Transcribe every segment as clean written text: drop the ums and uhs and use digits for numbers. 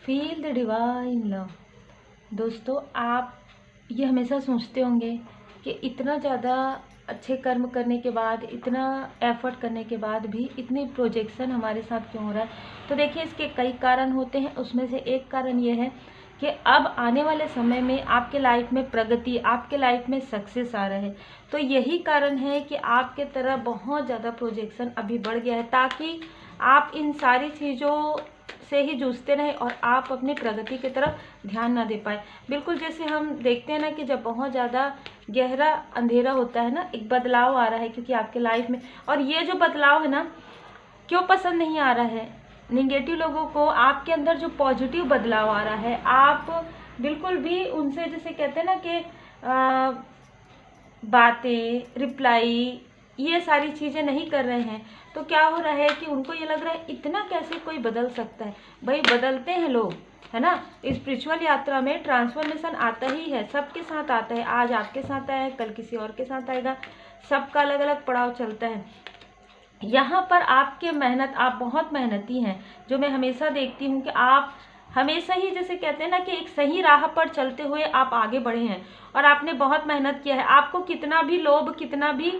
Feel the divine love. दोस्तों, आप ये हमेशा सोचते होंगे कि इतना ज़्यादा अच्छे कर्म करने के बाद, इतना एफर्ट करने के बाद भी इतनी प्रोजेक्शन हमारे साथ क्यों हो रहा है। तो देखिए, इसके कई कारण होते हैं। उसमें से एक कारण ये है कि अब आने वाले समय में आपके लाइफ में प्रगति, आपके लाइफ में सक्सेस आ रहा है। तो यही कारण है कि आपके तरफ बहुत ज़्यादा प्रोजेक्शन अभी बढ़ गया है, ताकि आप इन सारी चीज़ों से ही जूझते रहें और आप अपनी प्रगति की तरफ ध्यान ना दे पाए। बिल्कुल जैसे हम देखते हैं ना कि जब बहुत ज़्यादा गहरा अंधेरा होता है ना, एक बदलाव आ रहा है क्योंकि आपके लाइफ में, और ये जो बदलाव है ना, क्यों पसंद नहीं आ रहा है निगेटिव लोगों को। आपके अंदर जो पॉजिटिव बदलाव आ रहा है, आप बिल्कुल भी उनसे, जैसे कहते हैं ना कि बातें, रिप्लाई, ये सारी चीज़ें नहीं कर रहे हैं। तो क्या हो रहा है कि उनको ये लग रहा है इतना कैसे कोई बदल सकता है। भाई बदलते हैं लोग, है ना। स्पिरिचुअल यात्रा में ट्रांसफॉर्मेशन आता ही है, सबके साथ आता है। आज आपके साथ आया है, कल किसी और के साथ आएगा। सबका अलग अलग पड़ाव चलता है। यहाँ पर आपके मेहनत, आप बहुत मेहनती हैं, जो मैं हमेशा देखती हूँ कि आप हमेशा ही, जैसे कहते हैं ना कि एक सही राह पर चलते हुए आप आगे बढ़े हैं और आपने बहुत मेहनत किया है। आपको कितना भी लोभ, कितना भी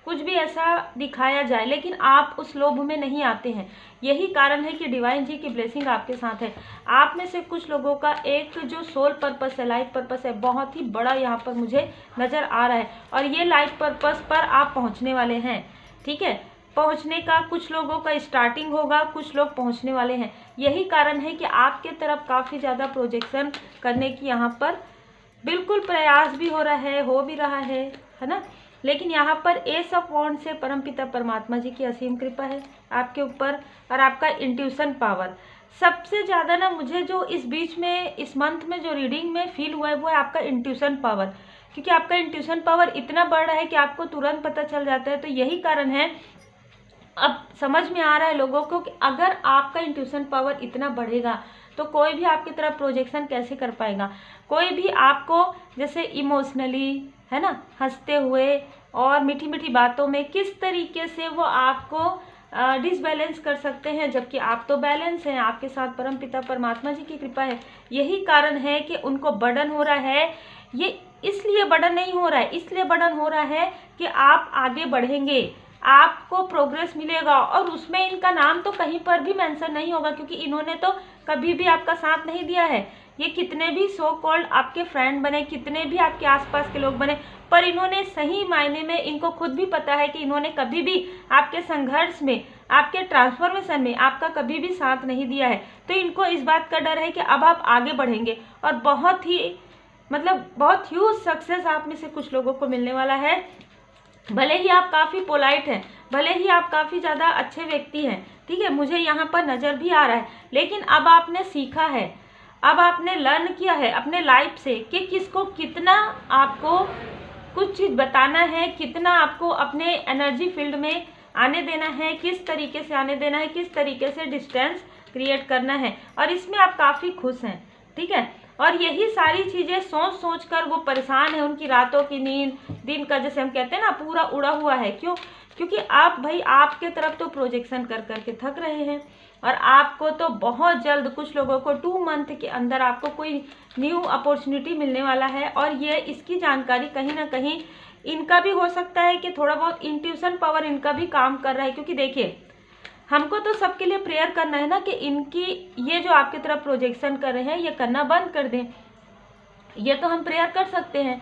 कुछ भी ऐसा दिखाया जाए, लेकिन आप उस लोभ में नहीं आते हैं। यही कारण है कि डिवाइन जी की ब्लेसिंग आपके साथ है। आप में से कुछ लोगों का एक जो सोल पर्पस है, लाइफ पर्पस है, बहुत ही बड़ा यहाँ पर मुझे नज़र आ रहा है। और ये लाइफ पर्पस पर आप पहुँचने वाले हैं, ठीक है। पहुंचने का कुछ लोगों का स्टार्टिंग होगा, कुछ लोग पहुंचने वाले हैं। यही कारण है कि आपके तरफ काफ़ी ज़्यादा प्रोजेक्शन करने की यहाँ पर बिल्कुल प्रयास भी हो रहा है, हो भी रहा है ना। लेकिन यहाँ पर एस ऑफ वॉन्ड से परमपिता परमात्मा जी की असीम कृपा है आपके ऊपर, और आपका इंट्यूशन पावर सबसे ज़्यादा ना, मुझे जो इस बीच में, इस मंथ में जो रीडिंग में फील हुआ है वो है आपका इंट्यूशन पावर। क्योंकि आपका इंट्यूशन पावर इतना बढ़ रहा है कि आपको तुरंत पता चल जाता है। तो यही कारण है, अब समझ में आ रहा है लोगों को कि अगर आपका इंट्यूशन पावर इतना बढ़ेगा तो कोई भी आपकी तरफ प्रोजेक्शन कैसे कर पाएगा। कोई भी आपको जैसे इमोशनली, है ना, हंसते हुए और मीठी मीठी बातों में किस तरीके से वो आपको डिसबैलेंस कर सकते हैं, जबकि आप तो बैलेंस हैं। आपके साथ परमपिता परमात्मा जी की कृपा है। यही कारण है कि उनको बर्डन हो रहा है। ये इसलिए बर्डन नहीं हो रहा है, इसलिए बर्डन हो रहा है कि आप आगे बढ़ेंगे, आपको प्रोग्रेस मिलेगा, और उसमें इनका नाम तो कहीं पर भी मेंशन नहीं होगा, क्योंकि इन्होंने तो कभी भी आपका साथ नहीं दिया है। ये कितने भी सो कॉल्ड आपके फ्रेंड बने, कितने भी आपके आसपास के लोग बने, पर इन्होंने सही मायने में, इनको खुद भी पता है कि इन्होंने कभी भी आपके संघर्ष में, आपके ट्रांसफॉर्मेशन में आपका कभी भी साथ नहीं दिया है। तो इनको इस बात का डर है कि अब आप आगे बढ़ेंगे और बहुत ही, मतलब बहुत ह्यूज सक्सेस आप में से कुछ लोगों को मिलने वाला है। भले ही आप काफ़ी पोलाइट हैं, भले ही आप काफ़ी ज़्यादा अच्छे व्यक्ति हैं, ठीक है, मुझे यहाँ पर नज़र भी आ रहा है। लेकिन अब आपने सीखा है, अब आपने लर्न किया है अपने लाइफ से कि किसको कितना आपको कुछ चीज़ बताना है, कितना आपको अपने एनर्जी फील्ड में आने देना है, किस तरीके से आने देना है, किस तरीके से डिस्टेंस क्रिएट करना है। और इसमें आप काफ़ी खुश हैं, ठीक है। और यही सारी चीज़ें सोच सोच कर वो परेशान है, उनकी रातों की नींद, दिन का, जैसे हम कहते हैं ना, पूरा उड़ा हुआ है। क्यों? क्योंकि आप, भाई आपके तरफ तो प्रोजेक्शन कर करके थक रहे हैं, और आपको तो बहुत जल्द, कुछ लोगों को 2 मंथ के अंदर आपको कोई न्यू अपॉर्चुनिटी मिलने वाला है। और ये, इसकी जानकारी कहीं ना कहीं इनका भी हो सकता है कि थोड़ा बहुत इंट्यूशन पावर इनका भी काम कर रहा है। क्योंकि देखिए, हमको तो सबके लिए प्रेयर करना है ना कि इनकी ये जो आपकी तरफ प्रोजेक्शन कर रहे हैं ये करना बंद कर दें। ये तो हम प्रेयर कर सकते हैं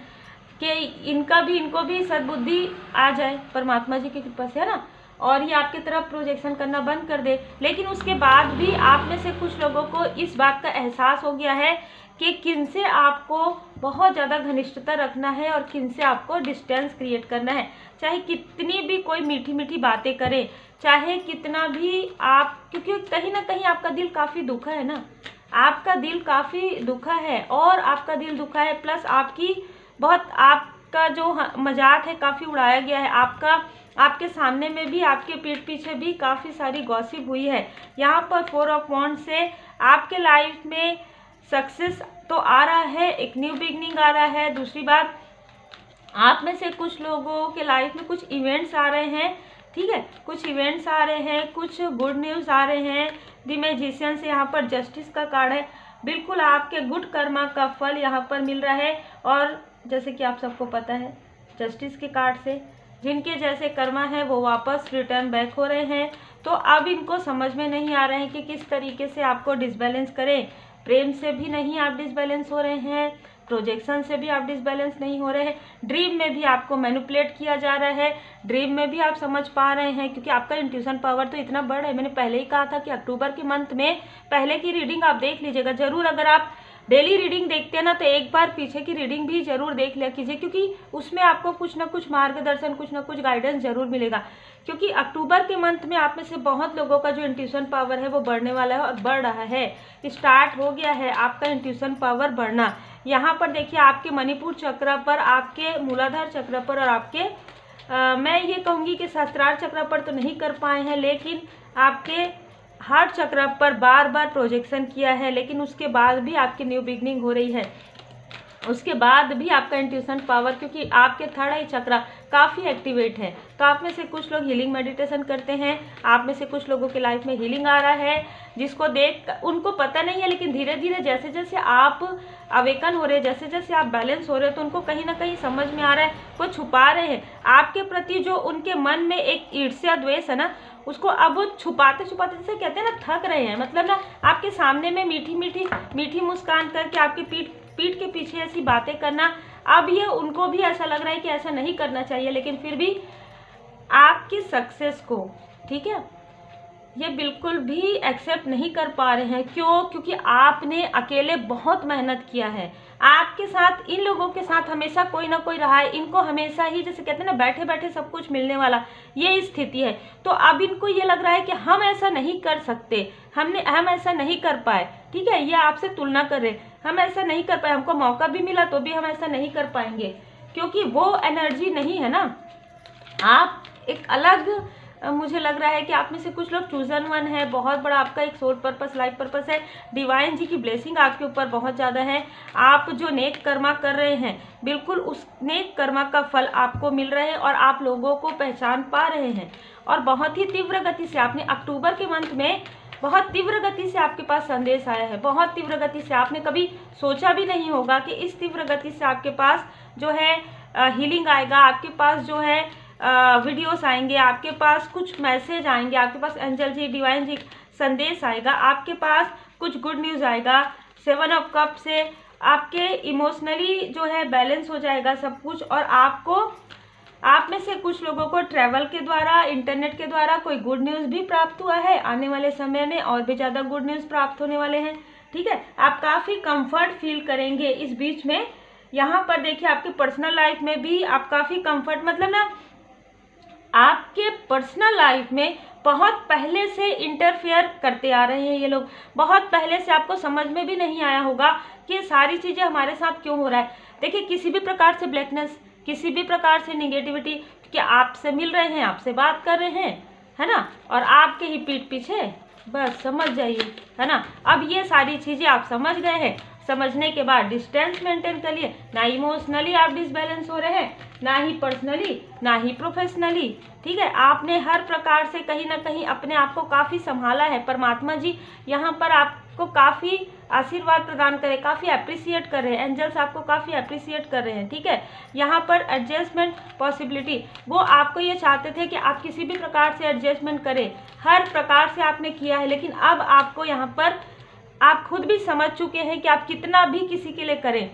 कि इनको भी सद्बुद्धि आ जाए परमात्मा जी की कृपा से, है ना, और ये आपकी तरफ प्रोजेक्शन करना बंद कर दे। लेकिन उसके बाद भी आप में से कुछ लोगों को इस बात का एहसास हो गया है कि किन से आपको बहुत ज़्यादा घनिष्ठता रखना है और किन से आपको डिस्टेंस क्रिएट करना है। चाहे कितनी भी कोई मीठी मीठी बातें करे, चाहे कितना भी आप, क्योंकि कहीं ना कहीं आपका दिल काफ़ी दुखा है ना, आपका दिल काफ़ी दुखा है, और आपका दिल दुखा है प्लस आपकी बहुत, आपका जो मजाक है काफ़ी उड़ाया गया है। आपके सामने में भी, आपके पीठ पीछे भी काफ़ी सारी गॉसिप हुई है। यहाँ पर 4 ऑफ वॉन्ड से आपके लाइफ में सक्सेस तो आ रहा है, एक न्यू बिगनिंग आ रहा है। दूसरी बात, आप में से कुछ लोगों के लाइफ में कुछ इवेंट्स आ रहे हैं, ठीक है, कुछ इवेंट्स आ रहे हैं, कुछ गुड न्यूज़ आ रहे हैं। द मैजिशियन से यहाँ पर जस्टिस का कार्ड है। बिल्कुल आपके गुड कर्मा का फल यहाँ पर मिल रहा है। और जैसे कि आप सबको पता है जस्टिस के कार्ड से जिनके जैसे कर्मा है वो वापस रिटर्न बैक हो रहे हैं। तो अब इनको समझ में नहीं आ रहे हैं कि किस तरीके से आपको डिसबैलेंस करें। प्रेम से भी नहीं आप डिसबैलेंस हो रहे हैं, प्रोजेक्शन से भी आप डिसबैलेंस नहीं हो रहे हैं, ड्रीम में भी आपको मैनिपुलेट किया जा रहा है, ड्रीम में भी आप समझ पा रहे हैं क्योंकि आपका इंट्यूशन पावर तो इतना बड़ा है। मैंने पहले ही कहा था कि अक्टूबर के मंथ में पहले की रीडिंग आप देख लीजिएगा जरूर। अगर आप डेली रीडिंग देखते हैं ना तो एक बार पीछे की रीडिंग भी जरूर देख लिया कीजिए, क्योंकि उसमें आपको कुछ ना कुछ मार्गदर्शन, कुछ ना कुछ गाइडेंस जरूर मिलेगा। क्योंकि अक्टूबर के मंथ में आप में से बहुत लोगों का जो इंट्यूशन पावर है वो बढ़ने वाला है और बढ़ रहा है, स्टार्ट हो गया है आपका इंट्यूशन पावर बढ़ना। यहाँ पर देखिए आपके मणिपुर चक्र पर, आपके मूलाधार चक्र पर और आपके मैं ये कहूँगी कि सहस्त्रार चक्र पर तो नहीं कर पाए हैं, लेकिन आपके हार्ट चक्र पर बार बार प्रोजेक्शन किया है, लेकिन उसके बाद भी आपकी न्यू बिगनिंग हो रही है। उसके बाद भी आपका इंट्यूशन पावर, क्योंकि आपके थर्ड आई चक्र काफ़ी एक्टिवेट है। तो आप में से कुछ लोग हीलिंग मेडिटेशन करते हैं, आप में से कुछ लोगों के लाइफ में हीलिंग आ रहा है, जिसको देख उनको पता नहीं है, लेकिन धीरे धीरे जैसे जैसे आप अवेकन हो रहे हैं, जैसे जैसे आप बैलेंस हो रहे हैं, तो उनको कहीं ना कहीं समझ में आ रहा है, वो छुपा रहे हैं आपके प्रति जो उनके मन में एक ईर्ष्या द्वेष है ना, उसको अब वो छुपाते छुपाते, जैसे कहते हैं ना, थक रहे हैं। मतलब ना आपके सामने में मीठी मीठी मीठी मुस्कान करके आपकी पीठ के पीछे ऐसी बातें करना, अब ये उनको भी ऐसा लग रहा है कि ऐसा नहीं करना चाहिए, लेकिन फिर भी आपकी सक्सेस को, ठीक है, ये बिल्कुल भी एक्सेप्ट नहीं कर पा रहे हैं। क्यों? क्योंकि आपने अकेले बहुत मेहनत किया है। आपके साथ, इन लोगों के साथ हमेशा कोई ना कोई रहा है, इनको हमेशा ही, जैसे कहते हैं ना, बैठे बैठे सब कुछ मिलने वाला, ये स्थिति है। तो अब इनको ये लग रहा है कि हम ऐसा नहीं कर सकते, हम ऐसा नहीं कर पाए, ठीक है, ये आपसे तुलना कर रहे, हम ऐसा नहीं कर पाए, हमको मौका भी मिला तो भी हम ऐसा नहीं कर पाएंगे, क्योंकि वो एनर्जी नहीं है ना। आप एक अलग, मुझे लग रहा है कि आप में से कुछ लोग चूजन वन है, बहुत बड़ा आपका एक सोल पर्पस, लाइफ पर्पस है, डिवाइन जी की ब्लेसिंग आपके ऊपर बहुत ज़्यादा है। आप जो नेक कर्मा कर रहे हैं, बिल्कुल उस नेक कर्मा का फल आपको मिल रहा है और आप लोगों को पहचान पा रहे हैं। और बहुत ही तीव्र गति से आपने अक्टूबर के मंथ में, बहुत तीव्र गति से आपके पास संदेश आया है, बहुत तीव्र गति से, आपने कभी सोचा भी नहीं होगा कि इस तीव्र गति से आपके पास जो है हीलिंग आएगा, आपके पास जो है वीडियोस आएंगे, आपके पास कुछ मैसेज आएंगे, आपके पास एंजल जी, डिवाइन जी संदेश आएगा, आपके पास कुछ गुड न्यूज़ आएगा। 7 ऑफ कप से आपके इमोशनली जो है बैलेंस हो जाएगा सब कुछ। और आपको, आप में से कुछ लोगों को ट्रैवल के द्वारा, इंटरनेट के द्वारा कोई गुड न्यूज़ भी प्राप्त हुआ है। आने वाले समय में और भी ज़्यादा गुड न्यूज़ प्राप्त होने वाले हैं, ठीक है। आप काफ़ी कंफर्ट फील करेंगे इस बीच में। यहाँ पर देखिए आपके पर्सनल लाइफ में भी आप काफ़ी कंफर्ट, मतलब ना आपके पर्सनल लाइफ में बहुत पहले से इंटरफेयर करते आ रहे हैं ये लोग, बहुत पहले से। आपको समझ में भी नहीं आया होगा कि सारी चीज़ें हमारे साथ क्यों हो रहा है। देखिए किसी भी प्रकार से ब्लैकनेस, किसी भी प्रकार से निगेटिविटी, कि आपसे मिल रहे हैं, आपसे बात कर रहे हैं, है ना, और आपके ही पीठ पीछे, बस समझ जाइए, है ना। अब ये सारी चीज़ें आप समझ गए हैं, समझने के बाद डिस्टेंस मेंटेन करिए। ना इमोशनली आप डिसबैलेंस हो रहे हैं, ना ही पर्सनली, ना ही प्रोफेशनली, ठीक है। आपने हर प्रकार से कहीं ना कहीं अपने आप को काफ़ी संभाला है। परमात्मा जी यहाँ पर आपको काफ़ी आशीर्वाद प्रदान करें, काफ़ी अप्रिसिएट कर रहे हैं, एंजल्स आपको काफ़ी अप्रिसिएट कर रहे हैं, ठीक है। यहाँ पर एडजस्टमेंट पॉसिबिलिटी, वो आपको ये चाहते थे कि आप किसी भी प्रकार से एडजस्टमेंट करें, हर प्रकार से आपने किया है, लेकिन अब आपको यहाँ पर आप खुद भी समझ चुके हैं कि आप कितना भी किसी के लिए करें,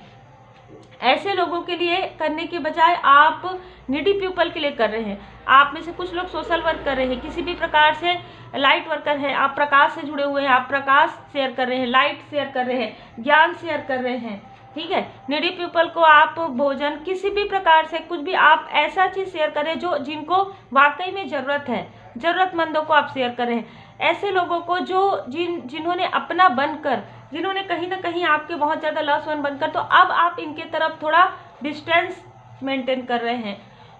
ऐसे लोगों के लिए करने के बजाय आप नीडी पीपल के लिए कर रहे हैं। आप में से कुछ लोग सोशल वर्क कर रहे हैं, किसी भी प्रकार से लाइट वर्कर हैं, आप प्रकाश से जुड़े हुए हैं, आप प्रकाश शेयर कर रहे हैं, लाइट शेयर कर रहे हैं, ज्ञान शेयर कर रहे हैं, ठीक है। नीडी पीपल को आप भोजन, किसी भी प्रकार से कुछ भी आप ऐसा चीज़ शेयर करें जो, जिनको वाकई में ज़रूरत है, ज़रूरतमंदों को आप शेयर कर रहे हैं। ऐसे लोगों को जो जिन्होंने अपना बनकर, जिन्होंने कहीं ना कहीं आपके बहुत ज़्यादा लव्ड वन बनकर, तो अब आप इनके तरफ थोड़ा डिस्टेंस मेंटेन कर रहे हैं।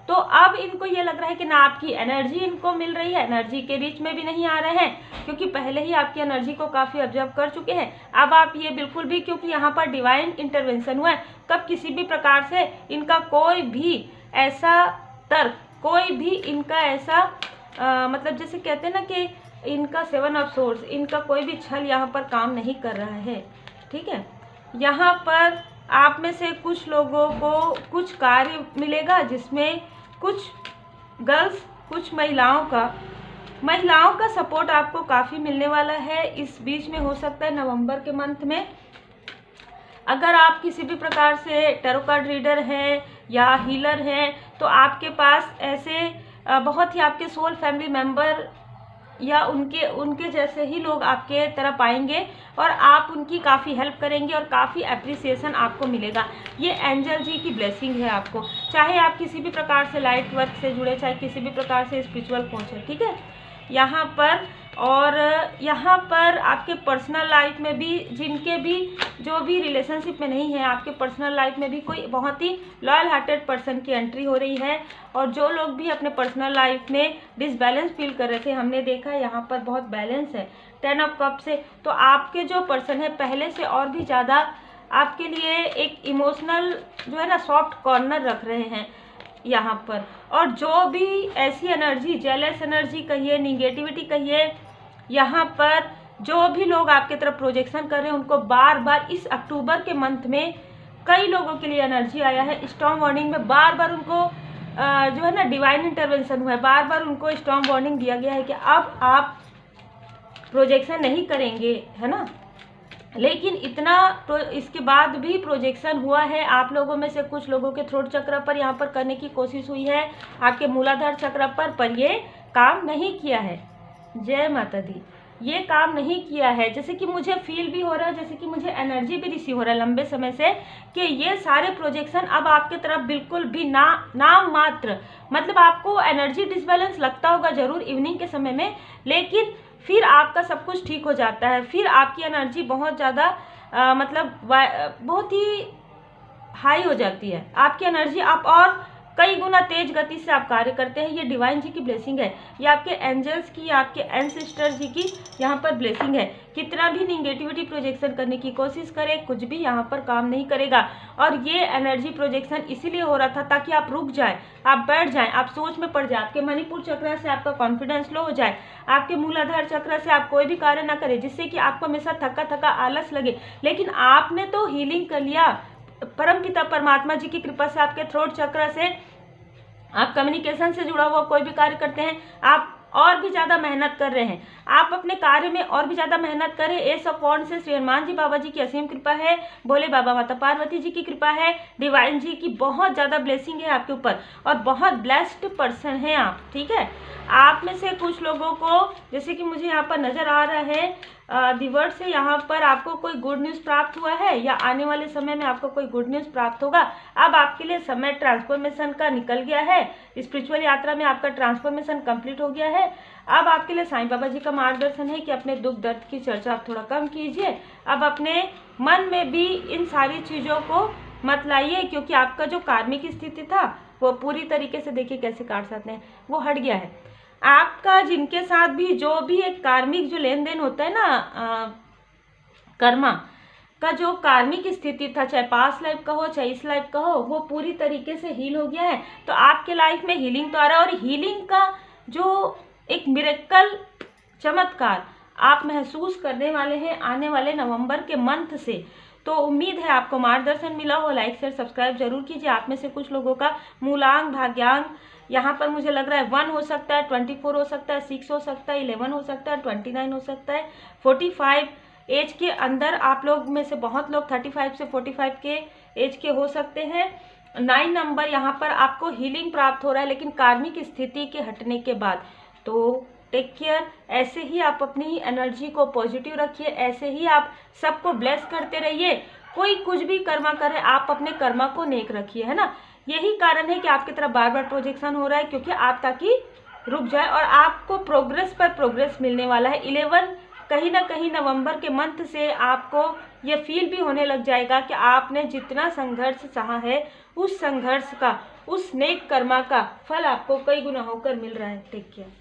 तो अब इनको ये लग रहा है कि ना आपकी एनर्जी इनको मिल रही है, एनर्जी के बीच में भी नहीं आ रहे हैं, क्योंकि पहले ही आपकी एनर्जी को काफ़ी ऑब्जर्व कर चुके हैं। अब आप ये बिल्कुल भी, क्योंकि यहाँ पर डिवाइन इंटरवेंशन हुआ है, कब किसी भी प्रकार से इनका कोई भी ऐसा तर्क, कोई भी इनका ऐसा मतलब जैसे कहते हैं ना कि इनका 7 ऑफ सोर्स, इनका कोई भी छल यहाँ पर काम नहीं कर रहा है, ठीक है। यहाँ पर आप में से कुछ लोगों को कुछ कार्य मिलेगा जिसमें कुछ गर्ल्स, कुछ महिलाओं का सपोर्ट आपको काफ़ी मिलने वाला है। इस बीच में हो सकता है नवंबर के मंथ में, अगर आप किसी भी प्रकार से टैरो कार्ड रीडर हैं या हीलर हैं, तो आपके पास ऐसे बहुत ही आपके सोल फैमिली मेंबर या उनके जैसे ही लोग आपके तरफ आएंगे और आप उनकी काफ़ी हेल्प करेंगे और काफ़ी अप्रिसिएशन आपको मिलेगा। ये एंजल जी की ब्लेसिंग है आपको, चाहे आप किसी भी प्रकार से लाइट वर्क से जुड़े, चाहे किसी भी प्रकार से स्पिरिचुअल पहुँचे, ठीक है। यहाँ पर और यहाँ पर आपके पर्सनल लाइफ में भी, जिनके भी जो भी रिलेशनशिप में नहीं है, आपके पर्सनल लाइफ में भी कोई बहुत ही लॉयल हार्टेड पर्सन की एंट्री हो रही है। और जो लोग भी अपने पर्सनल लाइफ में डिसबैलेंस फील कर रहे थे, हमने देखा है यहाँ पर बहुत बैलेंस है 10 ऑफ कप से। तो आपके जो पर्सन है पहले से और भी ज़्यादा आपके लिए एक इमोशनल जो है ना सॉफ्ट कॉर्नर रख रहे हैं यहाँ पर। और जो भी ऐसी एनर्जी, जेलस एनर्जी कहिए, निगेटिविटी कहिए, यहाँ पर जो भी लोग आपके तरफ प्रोजेक्शन कर रहे हैं, उनको बार बार इस अक्टूबर के मंथ में कई लोगों के लिए एनर्जी आया है। स्टॉर्म वार्निंग में बार बार उनको जो है ना डिवाइन इंटरवेंशन हुआ है, बार बार उनको स्टॉर्म वार्निंग दिया गया है कि अब आप प्रोजेक्शन नहीं करेंगे, है ना। लेकिन इतना इसके बाद भी प्रोजेक्शन हुआ है। आप लोगों में से कुछ लोगों के थ्रोट चक्र पर यहाँ पर करने की कोशिश हुई है, आपके मूलाधार चक्र पर ये काम नहीं किया है। जय माता दी, ये काम नहीं किया है। जैसे कि मुझे फील भी हो रहा है, जैसे कि मुझे एनर्जी भी रिसीव हो रहा है लंबे समय से कि ये सारे प्रोजेक्शन अब आपके तरफ बिल्कुल भी नाम मात्र, मतलब आपको एनर्जी डिसबैलेंस लगता होगा जरूर इवनिंग के समय में, लेकिन फिर आपका सब कुछ ठीक हो जाता है। फिर आपकी एनर्जी बहुत ज़्यादा मतलब बहुत ही हाई हो जाती है आपकी एनर्जी, आप और कई गुना तेज गति से आप कार्य करते हैं। ये डिवाइन जी की ब्लेसिंग है, ये आपके एंजल्स की, आपके एंसेस्टर जी की यहाँ पर ब्लेसिंग है। कितना भी निगेटिविटी प्रोजेक्शन करने की कोशिश करे, कुछ भी यहाँ पर काम नहीं करेगा। और ये एनर्जी प्रोजेक्शन इसीलिए हो रहा था ताकि आप रुक जाए, आप बैठ जाएं, आप सोच में पड़ जाए, आपके मणिपुर चक्र से आपका कॉन्फिडेंस लो हो जाए, आपके मूलाधार चक्र से आप कोई भी कार्य ना करें जिससे कि आपको हमेशा थका थका आलस लगे। लेकिन आपने तो हीलिंग कर लिया, परमपिता परमात्मा जी की कृपा से आपके थ्रोट चक्र से आप कम्युनिकेशन से जुड़ा हुआ कोई भी कार्य करते हैं, आप और भी ज़्यादा मेहनत कर रहे हैं, आप अपने कार्य में और भी ज़्यादा मेहनत करें। एस ऑफ वॉन्ड से श्री हनुमान जी बाबा जी की असीम कृपा है, भोले बाबा माता पार्वती जी की कृपा है, डिवाइन जी की बहुत ज़्यादा ब्लेसिंग है आपके ऊपर और बहुत ब्लेस्ड पर्सन हैं आप, ठीक है। आप में से कुछ लोगों को, जैसे कि मुझे यहाँ पर नज़र आ रहा है दिवर्ड से, यहाँ पर आपको कोई गुड न्यूज़ प्राप्त हुआ है या आने वाले समय में आपको कोई गुड न्यूज़ प्राप्त होगा। अब आपके लिए समय ट्रांसफॉर्मेशन का निकल गया है, स्पिरिचुअल यात्रा में आपका ट्रांसफॉर्मेशन कंप्लीट हो गया है। अब आपके लिए साईं बाबा जी का मार्गदर्शन है कि अपने दुख दर्द की चर्चा आप थोड़ा कम कीजिए, अब अपने मन में भी इन सारी चीज़ों को मत लाइए, क्योंकि आपका जो कार्मिक स्थिति था वो पूरी तरीके से, देखिए कैसे काट सकते हैं, वो हट गया है। आपका जिनके साथ भी जो भी एक कार्मिक जो लेन देन होता है ना, कर्मा का जो कार्मिक स्थिति था, चाहे पास्ट लाइफ का हो चाहे इस लाइफ का हो, वो पूरी तरीके से हील हो गया है। तो आपके लाइफ में हीलिंग तो आ रहा है और हीलिंग का जो एक मिरेकल चमत्कार आप महसूस करने वाले हैं आने वाले नवंबर के मंथ से। तो उम्मीद है आपको मार्गदर्शन मिला हो। लाइक शेयर सब्सक्राइब जरूर कीजिए। आप में से कुछ लोगों का मूलांक भाग्यांक यहाँ पर मुझे लग रहा है 1 हो सकता है, 24 हो सकता है, 6 हो सकता है, 11 हो सकता है, 29 हो सकता है, 45 एज के अंदर आप लोग में से बहुत लोग 35 से 45 के एज के हो सकते हैं। 9 नंबर यहाँ पर आपको हीलिंग प्राप्त हो रहा है, लेकिन कार्मिक स्थिति के हटने के बाद। तो टेक केयर, ऐसे ही आप अपनी एनर्जी को पॉजिटिव रखिए, ऐसे ही आप सबको ब्लेस करते रहिए। कोई कुछ भी कर्मा करे, आप अपने कर्मा को नेक रखिए, है ना। यही कारण है कि आपकी तरफ बार बार प्रोजेक्शन हो रहा है, क्योंकि आप ताकि रुक जाए और आपको प्रोग्रेस पर प्रोग्रेस मिलने वाला है। 11 कहीं ना कहीं नवंबर के मंथ से आपको ये फील भी होने लग जाएगा कि आपने जितना संघर्ष सहा है, उस संघर्ष का, उस नेक कर्मा का फल आपको कई गुना होकर मिल रहा है। Take care.